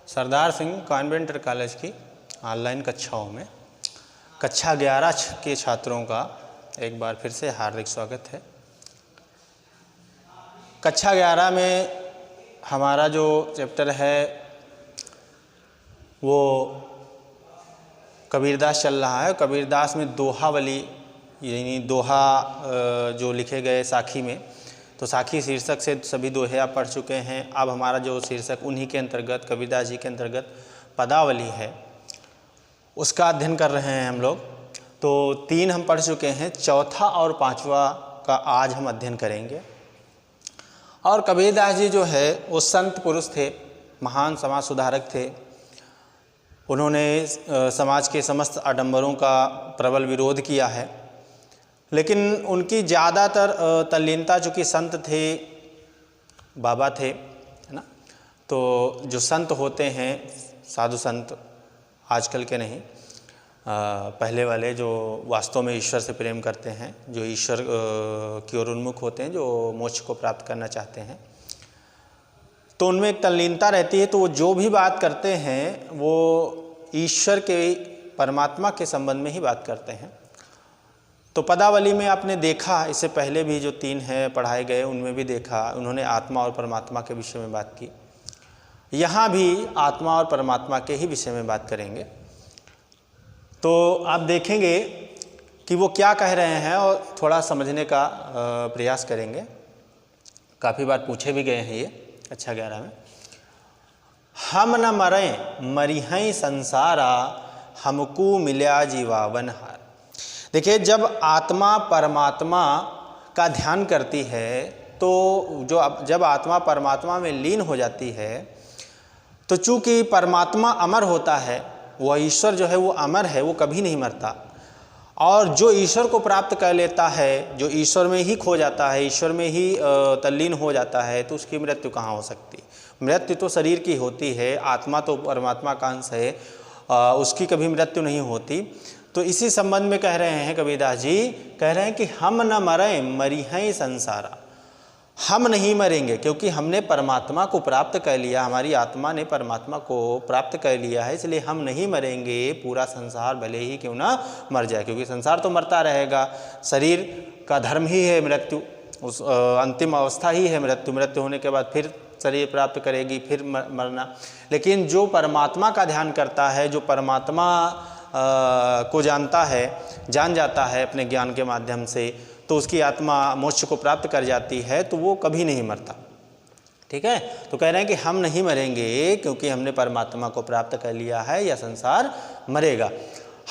Sardar Singh convent college की online कक्षाओं में कक्षा 11 के छात्रों का एक बार फिर से हार्दिक स्वागत है। कक्षा 11 में हमारा जो चैप्टर है वो कबीरदास चल रहा है। कबीरदास में दोहावली यानी दोहा जो लिखे गए साखी में, तो साखी शीर्षक से सभी दोहे आप पढ़ चुके हैं। अब हमारा जो शीर्षक उन्हीं के अंतर्गत कबीरदास जी के अंतर्गत पदावली है, उसका अध्ययन कर रहे हैं हम लोग। तो 3 हम पढ़ चुके हैं, चौथा और 5वां का आज हम अध्ययन करेंगे। और कबीरदास जी जो है वो संत पुरुष थे, महान समाज सुधारक थे। उन्होंने समाज के समस्त आडंबरों का प्रबल विरोध किया है, लेकिन उनकी ज़्यादातर तल्लीनता, चूँकि संत थे, बाबा थे, है ना। तो जो संत होते हैं, साधु संत, आजकल के नहीं, पहले वाले जो वास्तव में ईश्वर से प्रेम करते हैं, जो ईश्वर की ओर उन्मुख होते हैं, जो मोक्ष को प्राप्त करना चाहते हैं, तो उनमें एक तल्लीनता रहती है। तो वो जो भी बात करते हैं वो ईश्वर के, परमात्मा के संबंध में ही बात करते हैं। तो पदावली में आपने देखा, इससे पहले भी जो 3 हैं पढ़ाए गए उनमें भी देखा, उन्होंने आत्मा और परमात्मा के विषय में बात की। यहाँ भी आत्मा और परमात्मा के ही विषय में बात करेंगे। तो आप देखेंगे कि वो क्या कह रहे हैं और थोड़ा समझने का प्रयास करेंगे। काफ़ी बार पूछे भी गए हैं ये कक्षा 11 में। हम न मरें मरिहैं संसारा, हमको मिल्या जीवावन हार। देखिए, जब आत्मा परमात्मा का ध्यान करती है, तो जब आत्मा परमात्मा में लीन हो जाती है, तो चूँकि परमात्मा अमर होता है, वह ईश्वर जो है वो अमर है, वो कभी नहीं मरता। और जो ईश्वर को प्राप्त कर लेता है, जो ईश्वर में ही खो जाता है, ईश्वर में ही तल्लीन हो जाता है, तो उसकी मृत्यु कहाँ हो सकती? मृत्यु तो शरीर की होती है, आत्मा तो परमात्मा का अंश है, उसकी कभी मृत्यु नहीं होती। तो इसी संबंध में कह रहे हैं कबीरदास जी, कह रहे हैं कि हम न मरें मरिहैं संसारा। हम नहीं मरेंगे क्योंकि हमने परमात्मा को प्राप्त कर लिया, हमारी आत्मा ने परमात्मा को प्राप्त कर लिया है, इसलिए हम नहीं मरेंगे। पूरा संसार भले ही क्यों ना मर जाए, क्योंकि संसार तो मरता रहेगा। शरीर का धर्म ही है मृत्यु, उस अंतिम अवस्था ही है मृत्यु। मृत्यु होने के बाद फिर शरीर प्राप्त करेगी, फिर मरना। लेकिन जो परमात्मा का ध्यान करता है, जो परमात्मा को जानता है, जान जाता है अपने ज्ञान के माध्यम से, तो उसकी आत्मा मोक्ष को प्राप्त कर जाती है, तो वो कभी नहीं मरता। ठीक है। तो कह रहे हैं कि हम नहीं मरेंगे क्योंकि हमने परमात्मा को प्राप्त कर लिया है, या संसार मरेगा।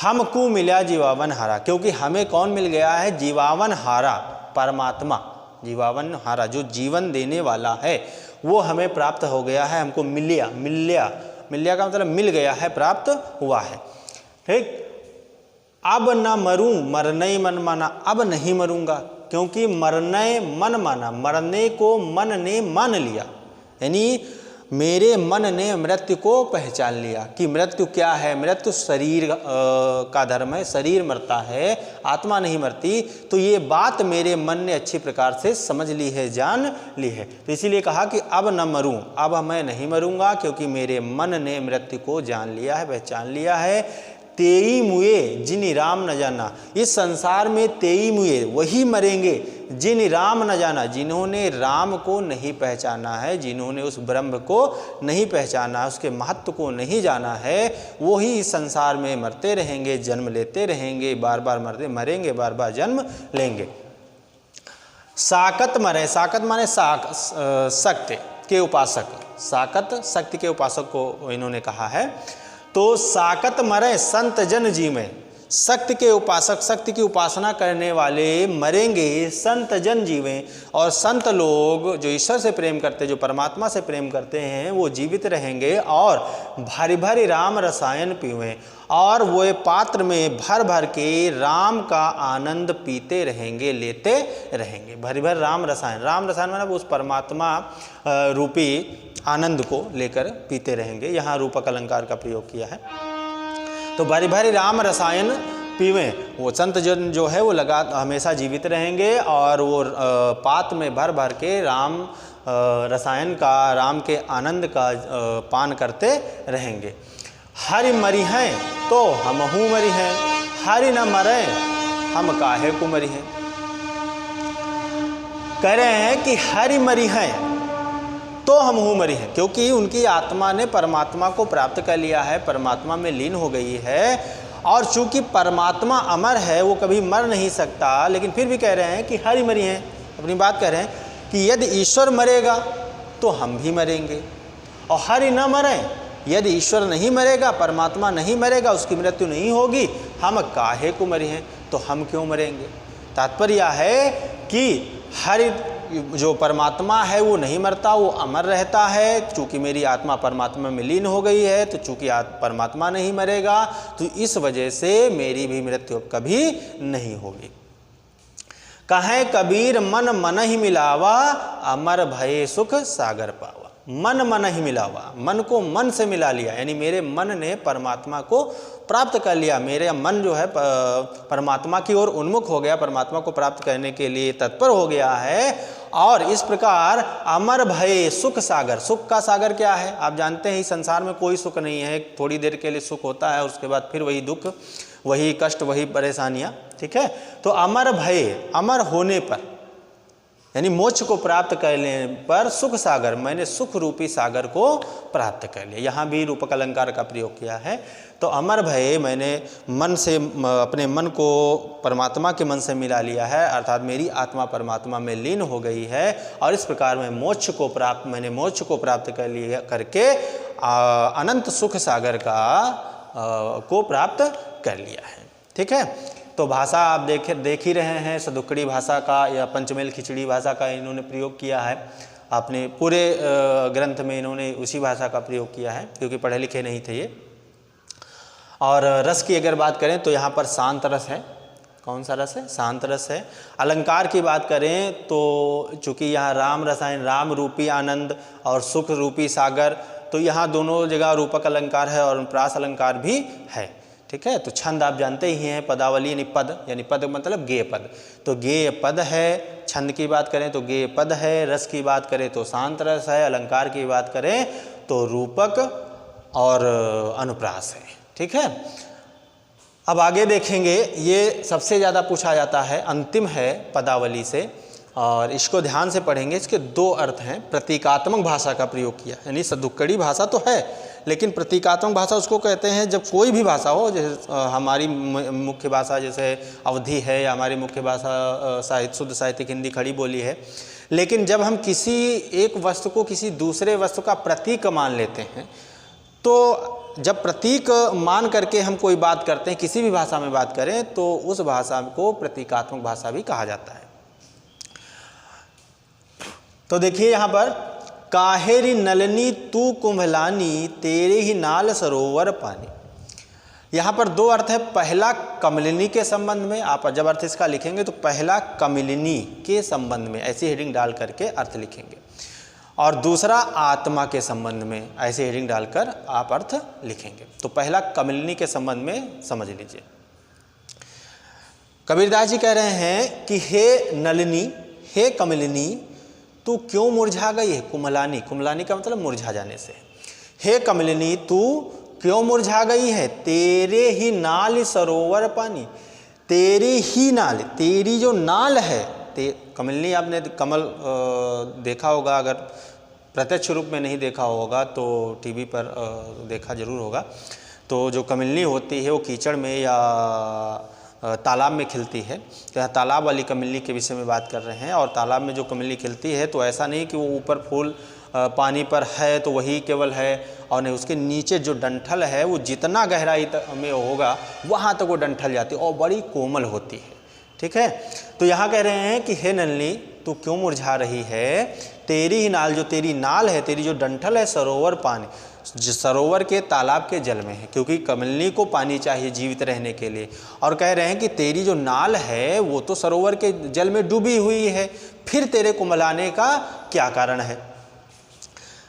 हमको मिला जीवावन हारा, क्योंकि हमें कौन मिल गया है? जीवावन हारा, परमात्मा। जीवावन हारा, जो जीवन देने वाला है, वो हमें प्राप्त हो गया है। हमको मिलिया, मिलिया का मतलब मिल गया है, प्राप्त हुआ है। ठीक। अब न मरूं मरने मन माना, अब नहीं मरूंगा क्योंकि मरने मन माना, मरने को मन ने मान लिया। यानी मेरे मन ने मृत्यु को पहचान लिया कि मृत्यु क्या है। मृत्यु शरीर का धर्म है, शरीर मरता है, आत्मा नहीं मरती। तो ये बात मेरे मन ने अच्छी प्रकार से समझ ली है, जान ली है। तो इसीलिए कहा कि अब न मरूं, अब मैं नहीं मरूंगा क्योंकि मेरे मन ने मृत्यु को जान लिया है, पहचान लिया है। तेई मुए जिन राम न जाना, इस संसार में तेई मुए वही मरेंगे जिन राम न जाना, जिन्होंने राम को नहीं पहचाना है, जिन्होंने उस ब्रह्म को नहीं पहचाना है, उसके महत्व को नहीं जाना है, वो ही इस संसार में मरते रहेंगे, जन्म लेते रहेंगे, बार बार मरेंगे, बार बार जन्म लेंगे। साकत मरे, साकत माने शक्ति के उपासक, साकत शक्ति के उपासक को इन्होंने कहा है। तो साकत मरे संत जन जी में, शक्ति के उपासक, शक्ति की उपासना करने वाले मरेंगे, संत जन जीवें। और संत लोग जो ईश्वर से प्रेम करते, जो परमात्मा से प्रेम करते हैं, वो जीवित रहेंगे और भारी भारी राम रसायन पीवें, और वो पात्र में भर भर के राम का आनंद पीते रहेंगे, लेते रहेंगे। भरी भर राम रसायन, राम रसायन मतलब उस परमात्मा रूपी आनंद को लेकर पीते रहेंगे। यहाँ रूपक अलंकार का प्रयोग किया है। तो भारी भारी राम रसायन पीवें। वो संत जन जो है वो हमेशा जीवित रहेंगे और वो पात में भर भर के राम रसायन का, राम के आनंद का पान करते रहेंगे। हरि मरी हैं तो हमहू मरी हैं, हरि न मरे हम काहे को मरी हैं। कह रहे हैं कि हरि मरी हैं तो हमहू मरी हैं, क्योंकि उनकी आत्मा ने परमात्मा को प्राप्त कर लिया है, परमात्मा में लीन हो गई है। और चूंकि परमात्मा अमर है, वो कभी मर नहीं सकता, लेकिन फिर भी कह रहे हैं कि हरि मरी हैं। अपनी बात कह रहे हैं कि यदि ईश्वर मरेगा तो हम भी मरेंगे, और हरि न मरे, यदि ईश्वर नहीं मरेगा, परमात्मा नहीं मरेगा, उसकी मृत्यु नहीं होगी, हम काहे को मरे हैं, तो हम क्यों मरेंगे। तात्पर्य यह है कि हरि जो परमात्मा है वो नहीं मरता, वो अमर रहता है। चूँकि मेरी आत्मा परमात्मा में लीन हो गई है, तो चूँकि परमात्मा नहीं मरेगा, तो इस वजह से मेरी भी मृत्यु कभी नहीं होगी। कहें कबीर मन मन ही मिलावा, अमर भये सुख सागर पावा। मन मन ही मिलावा, मन को मन से मिला लिया, यानी मेरे मन ने परमात्मा को प्राप्त कर लिया। मेरे मन जो है परमात्मा की ओर उन्मुख हो गया, परमात्मा को प्राप्त करने के लिए तत्पर हो गया है। और इस प्रकार अमर भय सुख सागर, सुख का सागर क्या है, आप जानते हैं इस संसार में कोई सुख नहीं है। थोड़ी देर के लिए सुख होता है, उसके बाद फिर वही दुख, वही कष्ट, वही परेशानियाँ, ठीक है। तो अमर भय, अमर होने पर यानी मोक्ष को प्राप्त करने पर सुख सागर, मैंने सुख रूपी सागर को प्राप्त कर लिया। यहाँ भी रूपक अलंकार का प्रयोग किया है। तो अमर भय, मैंने मन से, अपने मन को परमात्मा के मन से मिला लिया है, अर्थात मेरी आत्मा परमात्मा में लीन हो गई है। और इस प्रकार मैं मैंने मोक्ष को प्राप्त कर लिया, करके अनंत सुख सागर को प्राप्त कर लिया है, ठीक है। तो भाषा आप देख ही रहे हैं, सदुक्कड़ी भाषा का या पंचमेल खिचड़ी भाषा का इन्होंने प्रयोग किया है। आपने पूरे ग्रंथ में इन्होंने उसी भाषा का प्रयोग किया है, क्योंकि पढ़े लिखे नहीं थे ये। और रस की अगर बात करें तो यहाँ पर शांत रस है। कौन सा रस है? शांत रस है। अलंकार की बात करें तो चूँकि यहाँ राम रसायन, राम रूपी आनंद और सुख रूपी सागर, तो यहाँ दोनों जगह रूपक अलंकार है और प्रास अलंकार भी है, ठीक है। तो छंद आप जानते ही हैं, पदावली यानी पद, यानी पद मतलब गेय पद, तो गेय पद है। छंद की बात करें तो गेय पद है, रस की बात करें तो शांत रस है, अलंकार की बात करें तो रूपक और अनुप्रास है, ठीक है। अब आगे देखेंगे, ये सबसे ज़्यादा पूछा जाता है, अंतिम है पदावली से, और इसको ध्यान से पढ़ेंगे। इसके दो अर्थ हैं। प्रतीकात्मक भाषा का प्रयोग किया, यानी सदुक्कड़ी भाषा तो है, लेकिन प्रतीकात्मक भाषा उसको कहते हैं जब कोई भी भाषा हो, जैसे हमारी मुख्य भाषा जैसे अवधी है, या हमारी मुख्य भाषा शुद्ध साहित्यिक हिंदी खड़ी बोली है, लेकिन जब हम किसी एक वस्तु को किसी दूसरे वस्तु का प्रतीक मान लेते हैं, तो जब प्रतीक मान करके हम कोई बात करते हैं, किसी भी भाषा में बात करें, तो उस भाषा को प्रतीकात्मक भाषा भी कहा जाता है। तो देखिए यहाँ पर, काहेरी नलनी तू कुंभलानी, तेरे ही नाल सरोवर पानी। यहाँ पर दो अर्थ है। पहला कमलिनी के संबंध में, आप जब अर्थ इसका लिखेंगे तो पहला कमलिनी के संबंध में ऐसी हेडिंग डाल करके अर्थ लिखेंगे, और दूसरा आत्मा के संबंध में ऐसे हेडिंग डालकर आप अर्थ लिखेंगे। तो पहला कमलिनी के संबंध में समझ लीजिए। कबीरदास जी कह रहे हैं कि हे नलिनी, हे कमलिनी, तू क्यों मुरझा गई है। कुमलानी, कुमलानी का मतलब मुरझा जाने से। हे कमलिनी, तू क्यों मुरझा गई है, तेरे ही नाल सरोवर पानी। तेरी ही नाल, तेरी जो नाल है, कमलिनी, आपने कमल देखा होगा, अगर प्रत्यक्ष रूप में नहीं देखा होगा तो टीवी पर देखा जरूर होगा। तो जो कमलिनी होती है वो कीचड़ में या तालाब में खिलती है। तो तालाब वाली कमलिनी के विषय में बात कर रहे हैं। और तालाब में जो कमलिनी खिलती है, तो ऐसा नहीं कि वो ऊपर फूल पानी पर है तो वही केवल है, और नहीं, उसके नीचे जो डंठल है वो जितना गहराई में होगा वहाँ तक वो डंठल जाती है और बड़ी कोमल होती है, ठीक है। तो यहाँ कह रहे हैं कि हे नलिनी, तू क्यों मुरझा रही है, तेरी ही नाल, जो तेरी नाल है, तेरी जो डंठल है, सरोवर पानी, जो सरोवर के तालाब के जल में है, क्योंकि कमलिनी को पानी चाहिए जीवित रहने के लिए। और कह रहे हैं कि तेरी जो नाल है वो तो सरोवर के जल में डूबी हुई है, फिर तेरे को मलाने का क्या कारण है।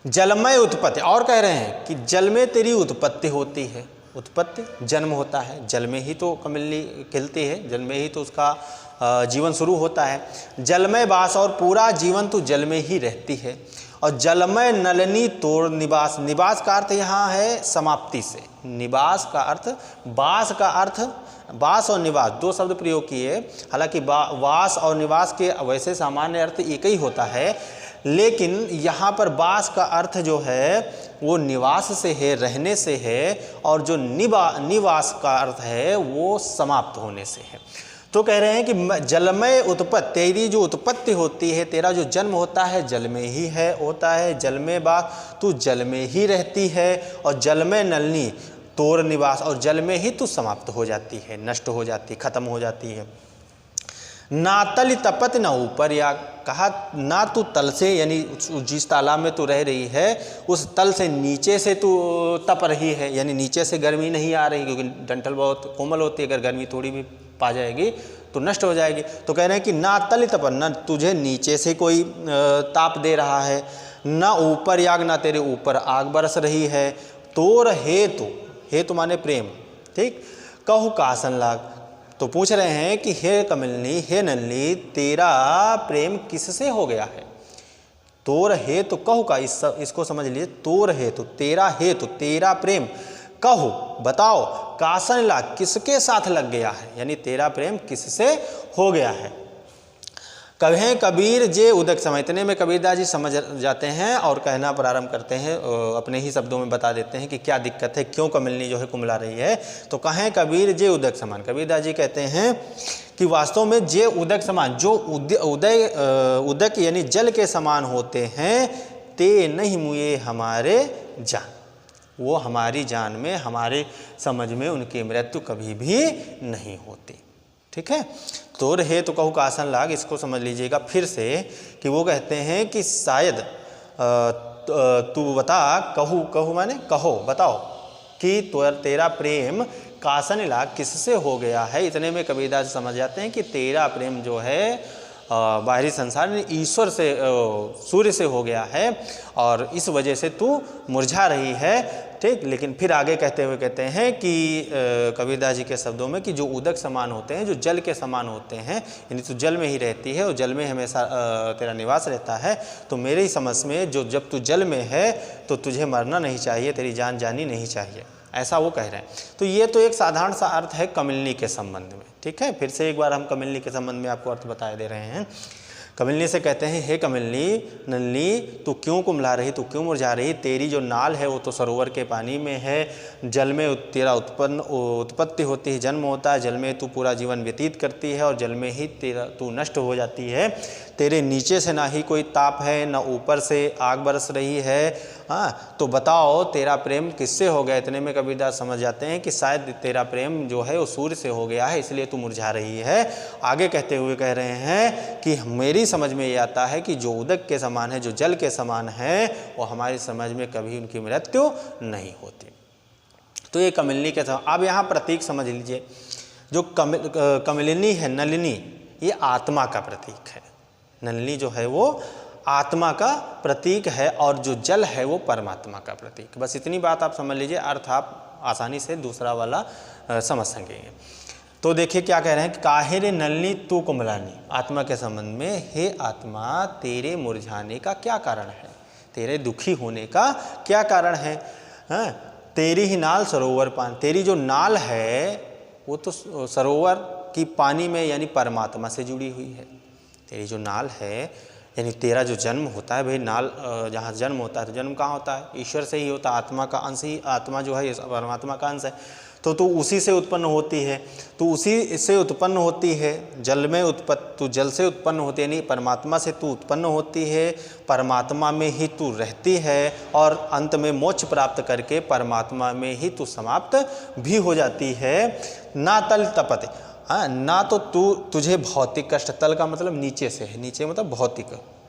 जलमय उत्पत्ति, और कह रहे हैं कि जल में तेरी उत्पत्ति होती है, उत्पत्ति, जन्म होता है, जल में ही तो कमलनी खिलती है, जल में ही तो उसका जीवन शुरू होता है। जलमय वास, और पूरा जीवन तो जल में ही रहती है। और जलमय नलिनी तोड़ निवास, निवास का अर्थ यहाँ है समाप्ति से, निवास का अर्थ, वास का अर्थ, वास और निवास दो शब्द प्रयोग किए। हालांकि वास और निवास के वैसे सामान्य अर्थ एक ही होता है, लेकिन यहाँ पर वास का अर्थ जो है वो निवास से है, रहने से है, और जो निवास का अर्थ है वो समाप्त होने से है। तो कह रहे हैं कि जलमय उत्पत्ति, तेरी जो उत्पत्ति होती है, तेरा जो जन्म होता है जल में ही है होता है, जल में वास, तू जल में ही रहती है। और जलमय नलिनी तोर निवास, और जल में ही तू समाप्त हो जाती है, नष्ट हो जाती, खत्म हो जाती है। ना तल तपत ना ऊपर, या कहा ना तू तल से, यानी जिस तालाब में तू रह रही है उस तल से नीचे से तू तप रही है, यानी नीचे से गर्मी नहीं आ रही, क्योंकि डंठल बहुत कोमल होती है, अगर गर्मी थोड़ी भी पा जाएगी तो नष्ट हो जाएगी। तो कह रहे हैं कि ना तल तप, न तुझे नीचे से कोई ताप दे रहा है, ना ऊपर याग, ना तेरे ऊपर आग बरस रही है। तोर हेतु, हेतु माने प्रेम, ठीक, कहु कासन लाग। तो पूछ रहे हैं कि हे कमलिनी, हे नलिनी, तेरा प्रेम किससे हो गया है? तोर हेतु कहु का, इसको समझ लीजिए, तोर हेतु, तेरा हेतु, तेरा प्रेम, कहु बताओ, कासन लाग, किसके साथ लग गया है, यानी तेरा प्रेम किससे हो गया है। कहें कबीर जे उदक समय, इतने में कबीरदास जी समझ जाते हैं और कहना प्रारंभ करते हैं, अपने ही शब्दों में बता देते हैं कि क्या दिक्कत है, क्यों कमलिनी जो है कुमला रही है। तो कहें कबीर जे उदक समान, कबीरदास जी कहते हैं कि वास्तव में जे उदक समान, जो उदक यानी जल के समान होते हैं, ते नहीं मुए हमारे जान, वो हमारी जान में, हमारे समझ में उनकी मृत्यु कभी भी नहीं होती। ठीक है, तोर हेतु कहु कासन लाग, इसको समझ लीजिएगा फिर से कि वो कहते हैं कि शायद तू बता, कहू, कहू माने कहो, बताओ कि तेरा प्रेम कासन लाग किससे हो गया है। इतने में कबीरदास समझ जाते हैं कि तेरा प्रेम जो है बाहरी संसार में ईश्वर से, सूर्य से हो गया है, और इस वजह से तू मुरझा रही है। ठीक, लेकिन फिर आगे कहते हुए कहते हैं कि कबीरदास जी के शब्दों में कि जो उदक समान होते हैं, जो जल के समान होते हैं, यानी तू जल में ही रहती है और जल में हमेशा तेरा निवास रहता है। तो मेरी समझ में जो जब तू जल में है तो तुझे मरना नहीं चाहिए, तेरी जान जानी नहीं चाहिए, ऐसा वो कह रहे हैं। तो ये तो एक साधारण सा अर्थ है कमलिनी के संबंध में। ठीक है, फिर से एक बार हम कमलिनी के संबंध में आपको अर्थ बता दे रहे हैं। कमलिनी से कहते हैं, हे कमलिनी, नलिनी, तू क्यों कुमला रही, तू क्यों मुरझा रही? तेरी जो नाल है वो तो सरोवर के पानी में है, जल में तेरा उत्पत्ति होती है, जन्म होता है, जल में तू पूरा जीवन व्यतीत करती है और जल में ही तेरा तू नष्ट हो जाती है। तेरे नीचे से ना ही कोई ताप है, ना ऊपर से आग बरस रही है। हाँ, तो बताओ तेरा प्रेम किससे हो गया? इतने में कबीरदास समझ जाते हैं कि शायद तेरा प्रेम जो है वो सूर्य से हो गया है, इसलिए तू मुरझा रही है। आगे कहते हुए कह रहे हैं कि मेरी समझ में ये आता है कि जो उदक के समान है, जो जल के समान है, वो हमारी समझ में कभी उनकी मृत्यु नहीं होती। तो ये कमलिनी के समान। अब यहाँ प्रतीक समझ लीजिए, जो कमलिनी है, नलिनी, ये आत्मा का प्रतीक है। नलिनी जो है वो आत्मा का प्रतीक है और जो जल है वो परमात्मा का प्रतीक। बस इतनी बात आप समझ लीजिए, अर्थ आप आसानी से दूसरा वाला समझ सकेंगे। तो देखिए क्या कह रहे हैं, काहे रे नलिनी तू कुमलानी, आत्मा के संबंध में, हे आत्मा तेरे मुरझाने का क्या कारण है, तेरे दुखी होने का क्या कारण है? हाँ, तेरी ही नाल सरोवर पान, तेरी जो नाल है वो तो सरोवर की पानी में यानी परमात्मा से जुड़ी हुई है। तेरी जो नाल है यानी तेरा जो जन्म होता है, भाई नाल जहाँ जन्म होता है तो जन्म कहाँ होता है? ईश्वर से ही होता है, आत्मा का अंश ही, आत्मा जो है परमात्मा का अंश है। तो तू उसी से उत्पन्न होती है, तू उसी से उत्पन्न होती है, जल में तू जल से उत्पन्न होती है, यानी परमात्मा से तू उत्पन्न होती है, परमात्मा में ही तू रहती है और अंत में मोक्ष प्राप्त करके परमात्मा में ही तू समाप्त भी हो जाती है। ना तल तपते, हाँ, ना तो तुझे भौतिक कष्ट, तल का मतलब नीचे से है, नीचे मतलब भौतिक,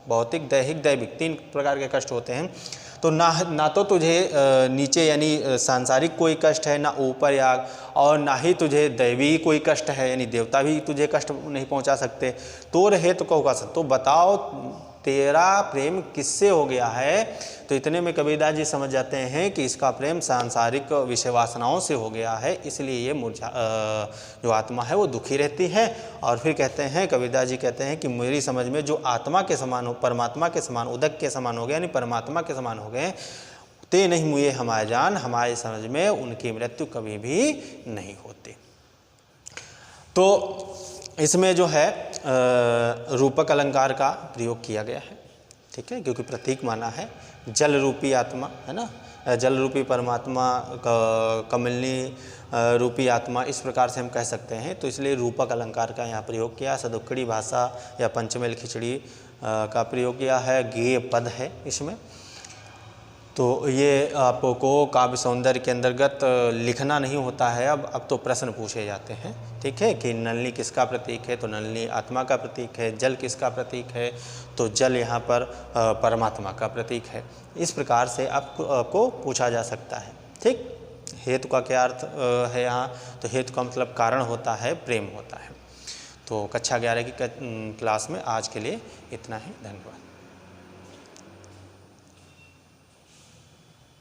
भौतिक, दैहिक, दैविक, 3 प्रकार के कष्ट होते हैं। तो ना तो तुझे नीचे यानी सांसारिक कोई कष्ट है, ना ऊपर याग, और ना ही तुझे दैवी कोई कष्ट है, यानी देवता भी तुझे कष्ट नहीं पहुंचा सकते। तो रहे तो कहूँ का, तो बताओ तेरा प्रेम किससे हो गया है? तो इतने में कबीरदास जी समझ जाते हैं कि इसका प्रेम सांसारिक विषय वासनाओं से हो गया है, इसलिए ये जो आत्मा है वो दुखी रहती है। और फिर कहते हैं, कबीरदास जी कहते हैं कि मेरी समझ में जो आत्मा के समान हो, परमात्मा के समान, उदक के समान हो गए, यानी परमात्मा के समान हो गए, ते नहीं मुए हमारे जान, हमारी समझ में उनकी मृत्यु कभी भी नहीं होती। तो इसमें जो है रूपक अलंकार का प्रयोग किया गया है, ठीक है, क्योंकि प्रतीक माना है जल रूपी आत्मा, है ना, जल रूपी परमात्मा, कमलनी रूपी आत्मा, इस प्रकार से हम कह सकते हैं। तो इसलिए रूपक अलंकार का यहाँ प्रयोग किया। सदुक्कड़ी भाषा या पंचमेल खिचड़ी का प्रयोग किया है, गेय पद है इसमें। तो ये आपको काव्य सौंदर्य के अंतर्गत लिखना नहीं होता है, अब तो प्रश्न पूछे जाते हैं, ठीक है, कि नलिनी किसका प्रतीक है? तो नलिनी आत्मा का प्रतीक है। जल किसका प्रतीक है? तो जल यहाँ पर परमात्मा का प्रतीक है। इस प्रकार से आपको पूछा जा सकता है, ठीक। हेतु का क्या अर्थ है यहाँ? तो हेतु का मतलब कारण होता है, प्रेम होता है। तो कक्षा 11 की क्लास में आज के लिए इतना ही। धन्यवाद।